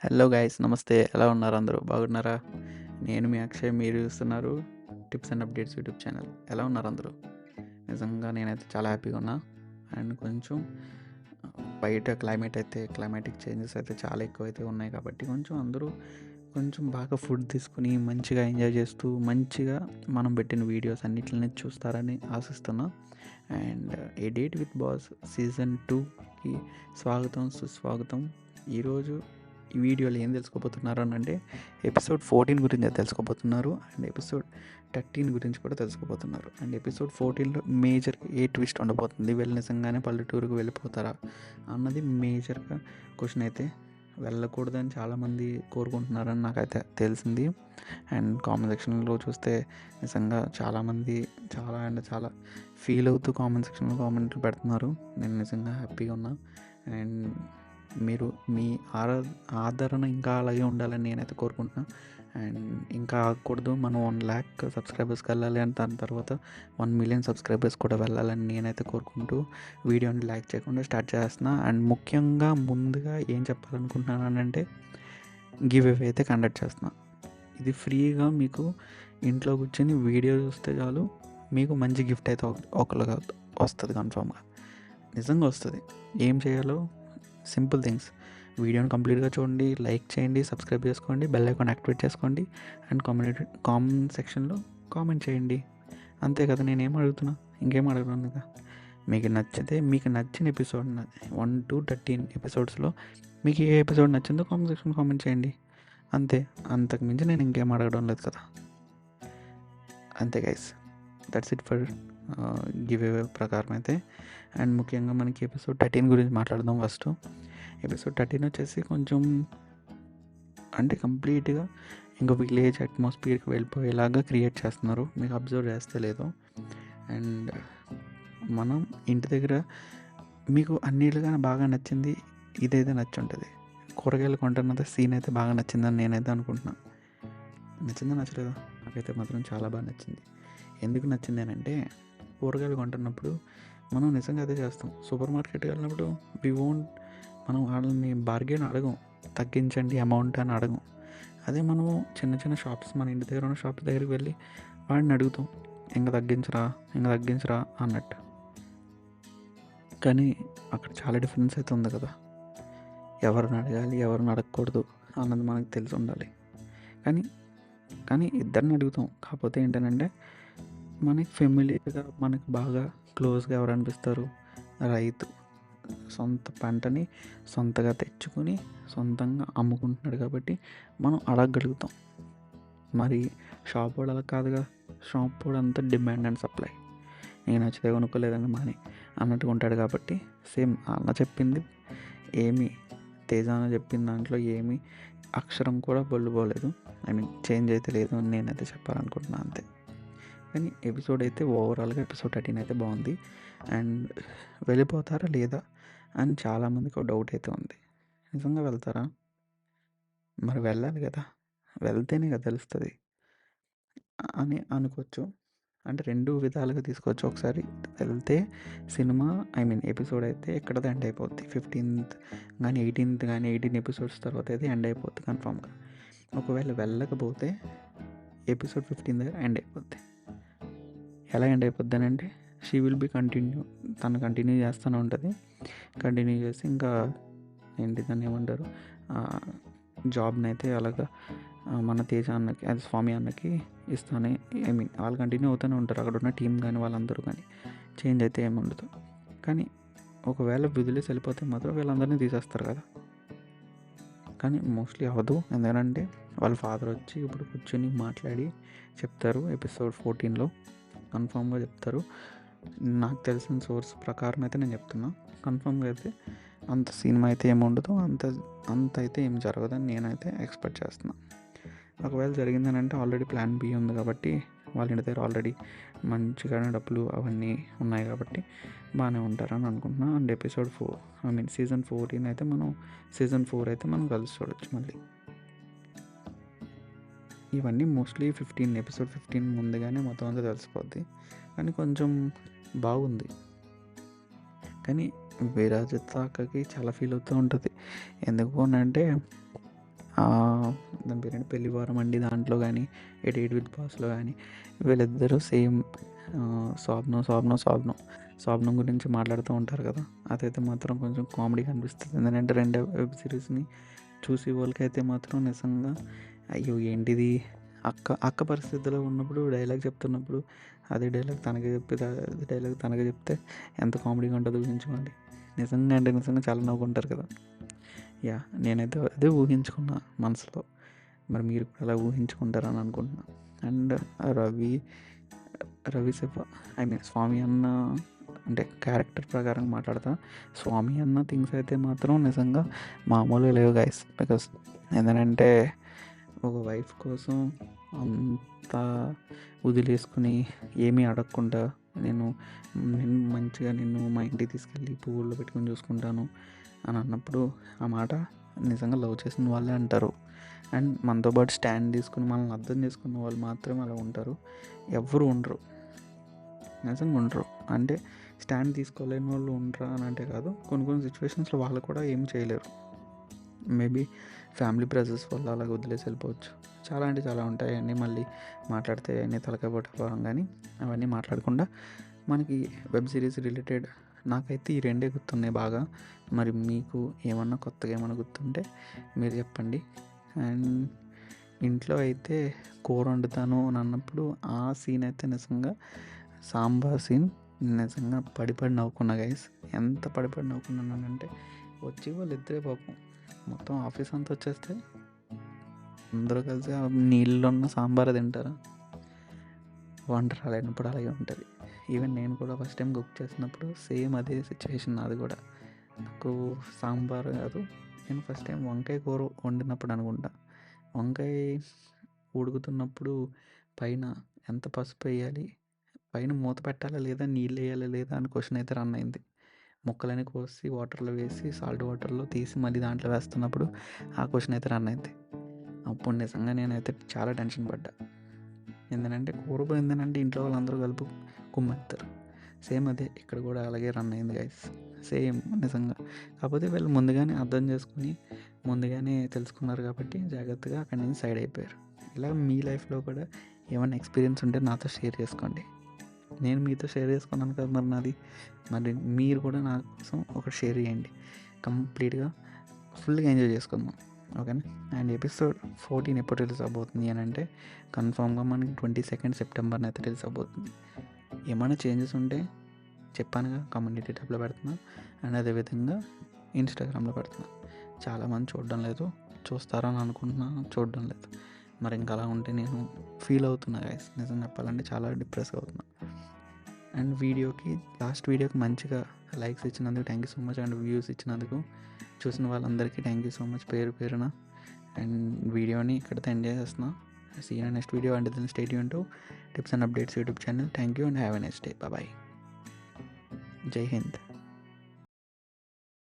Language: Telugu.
హలో గైస్, నమస్తే. ఎలా ఉన్నారు? అందరూ బాగున్నారా? నేను మీ అక్షయ్. మీరు చూస్తున్నారు tips and updates YouTube channel. ఎలా ఉన్నారు అందరూ? నిజంగా నేనైతే చాలా హ్యాపీగా ఉన్నా. అండ్ కొంచెం బయట క్లైమాటిక్ చేంజెస్ అయితే చాలా ఎక్కువైతే ఉన్నాయి కాబట్టి అందరూ కొంచెం బాగా ఫుడ్ తీసుకుని మంచిగా ఎంజాయ్ చేస్తూ మంచిగా మనం పెట్టిన వీడియోస్ అన్నిటిని చూస్తారని ఆశిస్తున్నా. And a date with boss season 2కి స్వాగతం, సుస్వాగతం. ఈరోజు ఈ వీడియోలో ఏం తెలుసుకోబోతున్నారు అని అంటే ఎపిసోడ్ 14 గురించి తెలుసుకోబోతున్నారు. అండ్ ఎపిసోడ్ 13 గురించి కూడా తెలుసుకోబోతున్నారు. అండ్ ఎపిసోడ్ 14లో మేజర్ ఏ ట్విస్ట్ ఉండబోతుంది, వీళ్ళు నిజంగానే పల్లెటూరుకు వెళ్ళిపోతారా అన్నది మేజర్గా క్వశ్చన్. అయితే వెళ్ళకూడదని చాలామంది కోరుకుంటున్నారని నాకైతే తెలిసింది. అండ్ కామెంట్ సెక్షన్లో చూస్తే నిజంగా చాలామంది చాలా ఫీల్ అవుతూ కామెంట్ సెక్షన్లో కామెంట్లు పెడుతున్నారు. నేను నిజంగా హ్యాపీగా ఉన్నా. అండ్ మీరు మీ ఆదరణ ఇంకా అలాగే ఉండాలని నేనైతే కోరుకుంటున్నాను. అండ్ ఇంకా ఆగకూడదు, మనం 1,00,000 సబ్స్క్రైబర్స్కి వెళ్ళాలి, అని దాని తర్వాత 1,000,000 సబ్స్క్రైబర్స్ కూడా వెళ్ళాలని నేనైతే కోరుకుంటూ వీడియోని లైక్ చేయకుండా స్టార్ట్ చేస్తున్నా. అండ్ ముఖ్యంగా ముందుగా ఏం చెప్పాలనుకుంటున్నాను అంటే గివ్ అవే అయితే కండక్ట్ చేస్తున్నా. ఇది ఫ్రీగా మీకు ఇంట్లో కూర్చొని వీడియో చూస్తే చాలు, మీకు మంచి గిఫ్ట్ అయితే ఒకళ్ళగా వస్తుంది. కన్ఫామ్గా నిజంగా వస్తుంది. ఏం చేయాలో సింపుల్ థింగ్స్. వీడియోని కంప్లీట్గా చూడండి, లైక్ చేయండి, సబ్స్క్రైబ్ చేసుకోండి, బెల్ ఐకాన్ యాక్టివేట్ చేసుకోండి, అండ్ కామెంట్ సెక్షన్లో కామెంట్ చేయండి. అంతే కదా, నేనేం అడుగుతున్నా, ఇంకేం అడగను కదా. మీకు నచ్చిన ఎపిసోడ్ 1 to 13 ఎపిసోడ్స్లో మీకు ఏ ఎపిసోడ్ నచ్చిందో కామెంట్ సెక్షన్లో కామెంట్ చేయండి. అంతే, అంతకు మించి నేను ఇంకేం అడగడం లేదు కదా. అంతే guys, that's it for give away ప్రకారం అయితే. అండ్ ముఖ్యంగా మనకి ఎపిసోడ్ 13 గురించి మాట్లాడదాం. ఫస్ట్ ఎపిసోడ్ 13 వచ్చేసి కొంచెం అంటే కంప్లీట్గా ఇంకా విలేజ్ అట్మాస్ఫియర్కి వెళ్ళిపోయేలాగా క్రియేట్ చేస్తున్నారు, మీకు అబ్జర్వ్ చేస్తే లేదో. అండ్ మనం ఇంటి దగ్గర మీకు అన్నిటిగా బాగా నచ్చింది ఇదైతే నచ్చి ఉంటుంది. కూరగాయలు కొంటున్నది సీన్ అయితే బాగా నచ్చిందని నేనైతే అనుకుంటున్నాను. నచ్చిందా నచ్చలేదా? నాకైతే మాత్రం చాలా బాగా నచ్చింది. ఎందుకు నచ్చింది అని అంటే, కూరగాయలు కొంటున్నప్పుడు మనం నిజంగా అదే చేస్తాం. సూపర్ మార్కెట్కి వెళ్ళినప్పుడు మనం వాళ్ళని బార్గెన్ అడగం, తగ్గించండి అమౌంట్ అని అడగం. అదే మనము చిన్న చిన్న షాప్స్, మన ఇంటి దగ్గర ఉన్న షాప్స్ దగ్గరికి వెళ్ళి వాడిని అడుగుతాం, ఇంకా తగ్గించరా అన్నట్టు. కానీ అక్కడ చాలా డిఫరెన్స్ అయితే ఉంది కదా. ఎవరిని అడగాలి, ఎవరిని అడగకూడదు అన్నది మనకు తెలిసి ఉండాలి. కానీ ఇద్దరిని అడుగుతాం. కాకపోతే ఏంటంటే, మనకి ఫెమిలియర్గా మనకు బాగా క్లోజ్గా ఎవరు అనిపిస్తారు? రైతు. సొంత పంటని సొంతగా తెచ్చుకొని సొంతంగా అమ్ముకుంటున్నాడు కాబట్టి మనం అడగగలుగుతాం. మరి షాప్ వాడు అలా కాదుగా. షాప్ వాడు అంతా డిమాండ్ అండ్ సప్లై, నేను నచ్చితే కొనుక్కోలేదని మాని అన్నట్టుగా ఉంటాడు. కాబట్టి సేమ్ అన్న చెప్పింది ఏమి, తేజ అన్న చెప్పిన దాంట్లో ఏమి అక్షరం కూడా పోలేదు. చేంజ్ అయితే లేదు అని నేనైతే చెప్పాలనుకుంటున్నాను, అంతే. కానీ ఎపిసోడ్ అయితే ఓవరాల్గా ఎపిసోడ్ 13 అయితే బాగుంది. అండ్ వెళ్ళిపోతారా లేదా అని చాలామందికి ఒక డౌట్ అయితే ఉంది. నిజంగా వెళ్తారా? మరి వెళ్ళాలి కదా, వెళ్తేనే కదా తెలుస్తుంది అని అనుకోవచ్చు. అంటే 2 విధాలుగా తీసుకోవచ్చు. ఒకసారి వెళ్తే సినిమా ఎపిసోడ్ అయితే ఎక్కడది ఎండ్ అయిపోద్ది. 15th కానీ 18th కానీ 18 ఎపిసోడ్స్ తర్వాత అయితే ఎండ్ అయిపోద్ది కన్ఫామ్గా. ఒకవేళ వెళ్ళకపోతే ఎపిసోడ్ 15 దగ్గర ఎండ్ అయిపోద్ది. ఎలా ఎండ్ అయిపోద్ది అని అంటే, షీ విల్ బి తను కంటిన్యూ చేస్తూనే ఉంటుంది. కంటిన్యూ చేసి ఇంకా దాన్ని ఏమంటారు, జాబ్ని అయితే అలాగా మన తేజ అన్నకి, అది స్వామి అన్నకి ఇస్తానే. వాళ్ళు కంటిన్యూ అవుతూనే ఉంటారు, అక్కడ ఉన్న టీం కానీ వాళ్ళందరూ కానీ. చేంజ్ అయితే ఏమి ఉండదు. కానీ ఒకవేళ వదిలేసి వెళ్ళిపోతే మాత్రం వీళ్ళందరినీ తీసేస్తారు కదా. కానీ మోస్ట్లీ అవ్వదు. ఎందుకంటే వాళ్ళ ఫాదర్ వచ్చి ఇప్పుడు కూర్చొని మాట్లాడి చెప్తారు. ఎపిసోడ్ 14లో కన్ఫామ్గా చెప్తారు. నాకు తెలిసిన సోర్స్ ప్రకారం అయితే నేను చెప్తున్నా. కన్ఫామ్గా అయితే అంత సినిమా అయితే ఏమి ఉండదు, అంత అయితే ఏం జరగదని నేనైతే ఎక్స్పెక్ట్ చేస్తున్నా. ఒకవేళ జరిగిందని అంటే ఆల్రెడీ ప్లాన్ బి ఉంది కాబట్టి, వాళ్ళ ఇంటి దగ్గర ఆల్రెడీ మంచిగా డబ్బులు అవన్నీ ఉన్నాయి కాబట్టి బాగానే ఉంటారని అనుకుంటున్నా. అండ్ సీజన్ 14 అయితే సీజన్ 4 అయితే మనం కలిసి చూడొచ్చు మళ్ళీ. ఇవన్నీ మోస్ట్లీ ఎపిసోడ్ 15 ముందుగానే మొత్తం అంతా తెలిసిపోద్ది. కానీ కొంచెం బాగుంది. కానీ విరాజిత అక్కకి చాలా ఫీల్ అవుతూ ఉంటుంది. ఎందుకు అని అంటే, దాని పేరేంటి పెళ్లివారం అండి దాంట్లో కానీ, ఎయిట్ విత్ బాస్లో కానీ వీళ్ళిద్దరూ సేమ్ స్వాప్నం గురించి మాట్లాడుతూ ఉంటారు కదా. అదైతే మాత్రం కొంచెం కామెడీగా అనిపిస్తుంది. ఎందుకంటే రెండు వెబ్ సిరీస్ని చూసి వాళ్ళకైతే మాత్రం నిజంగా అయ్యో ఏంటిది, అక్క పరిస్థితిలో ఉన్నప్పుడు డైలాగ్ చెప్తున్నప్పుడు అదే డైలాగ్ తనకే చెప్తే ఎంత కామెడీగా ఉంటుందో ఊహించుకోండి. నిజంగా అంటే నిజంగా చాలా నవ్వుకుంటారు కదా. నేనైతే అదే ఊహించుకున్నా మనసులో. మరి మీరు కూడా అలా ఊహించుకుంటారని అనుకుంటున్నా. అండ్ రవి శివ స్వామి అన్న అంటే క్యారెక్టర్ ప్రకారం మాట్లాడతా. స్వామి అన్న థింగ్స్ అయితే మాత్రం నిజంగా మామూలుగా లేవు గైస్. బికాస్ ఏంటంటే ఒక వైఫ్ కోసం అంత వదిలేసుకుని ఏమీ అడగకుండా నేను మంచిగా మా ఇంటికి తీసుకెళ్ళి పువ్వుల్లో పెట్టుకొని చూసుకుంటాను అని అన్నప్పుడు ఆ మాట నిజంగా లవ్ చేసిన వాళ్ళే అంటారు. అండ్ మనతో పాటు స్టాండ్ తీసుకుని మనల్ని అర్థం చేసుకున్న వాళ్ళు మాత్రమే అలా ఉంటారు. ఎవ్వరు ఉండరు, నిజంగా ఉండరు. అంటే స్టాండ్ తీసుకోలేని వాళ్ళు ఉండరా అని అంటే కాదు, కొన్ని సిచ్యువేషన్స్లో వాళ్ళు కూడా ఏం చేయలేరు. మేబీ ఫ్యామిలీ ప్రెజర్స్ వల్ల అలాగ వదిలేసి వెళ్ళిపోవచ్చు. చాలా అంటే చాలా ఉంటాయి. అన్నీ మళ్ళీ మాట్లాడితే అన్నీ తలకాయ పట్టుకోవడం, కానీ అవన్నీ మాట్లాడకుండా మనకి వెబ్ సిరీస్ రిలేటెడ్ నాకైతే ఈ రెండే గుర్తున్నాయి బాగా. మరి మీకు ఏమన్నా కొత్తగా ఏమన్నా గుర్తుంటే మీరు చెప్పండి. అండ్ ఇంట్లో అయితే కూర వండుతాను అని అన్నప్పుడు ఆ సీన్ అయితే నిజంగా సాంబార్ సీన్ నిజంగా పడిపడి నవ్వుకున్నా గైస్. ఎంత పడిపడి నవ్వుకున్నానంటే వచ్చి వాళ్ళు ఇద్దరే పాపం మొత్తం ఆఫీస్ అంతా వచ్చేస్తే అందరూ కలిసి ఆ నీళ్ళలో ఉన్న సాంబార్ తింటారు. వంట రాలేనప్పుడు అలాగే ఉంటుంది. ఈవెన్ నేను కూడా ఫస్ట్ టైం కుక్ చేసినప్పుడు సేమ్ అదే సిచ్యువేషన్ నాది కూడా. నాకు సాంబార్ కాదు, నేను ఫస్ట్ టైం వంకాయ కూర వండినప్పుడు అనుకుంటా. వంకాయ ఉడుకుతున్నప్పుడు పైన ఎంత పసుపు వేయాలి, పైన మూత పెట్టాలా లేదా, నీళ్ళు వేయాలా లేదా అని క్వశ్చన్ అయితే రన్ అయింది. ముక్కలని కోసి వాటర్లో వేసి సాల్ట్ వాటర్లో తీసి మళ్ళీ దాంట్లో వేస్తున్నప్పుడు ఆ క్వశ్చన్ అయితే రన్ అయింది. అప్పుడు నిజంగా నేనైతే చాలా టెన్షన్ పడ్డా. ఏంటంటే కూర పోయిందనంటే ఇంట్లో వాళ్ళందరూ కలిపి కుమ్మెత్తారు. సేమ్ అదే ఇక్కడ కూడా అలాగే రన్ అయింది గైస్. సేమ్ నిజంగా. కాకపోతే వీళ్ళు ముందుగానే అర్థం చేసుకుని ముందుగానే తెలుసుకున్నారు కాబట్టి జాగ్రత్తగా అక్కడి నుంచి సైడ్ అయిపోయారు. ఇలా మీ లైఫ్లో కూడా ఏమైనా ఎక్స్పీరియన్స్ ఉంటే నాతో షేర్ చేసుకోండి. నేను మీతో షేర్ చేసుకున్నాను కదా మరి మరి మీరు కూడా నా కోసం ఒకటి షేర్ చేయండి. కంప్లీట్గా ఫుల్గా ఎంజాయ్ చేసుకుందాం, ఓకేనా. అండ్ ఎపిసోడ్ 14 ఎప్పుడు రిలీజ్ అవబోతుంది అని అంటే కన్ఫామ్గా మనకి 22 సెప్టెంబర్ని అయితే రిలీజ్ అవబోతుంది. ఏమైనా చేంజెస్ ఉంటే చెప్పానుగా కమ్యూనిటీ ట్యాబ్లో పెడుతున్నా. అండ్ అదేవిధంగా ఇన్స్టాగ్రామ్లో పెడుతున్నా. చాలామంది చూడడం లేదు, చూస్తారని అనుకుంటున్నా, చూడడం లేదు. మరి ఇంకా అలా ఉంటే నేను ఫీల్ అవుతున్నా గైస్. నిజం చెప్పాలంటే చాలా డిప్రెస్ అవుతున్నా. అండ్ లాస్ట్ వీడియోకి మంచిగా లైక్స్ ఇచ్చినందుకు thank you so much. And views ఇచ్చినందుకు చూసిన వాళ్ళందరికీ థ్యాంక్ యూ సో మచ్ పేరున. అండ్ వీడియోని ఇక్కడితో ఎంజాయ్ చేస్తున్నా. See you next video. And then stay tune to tips and updates YouTube channel. Thank you and have a nice day. Bye. జై హింద్.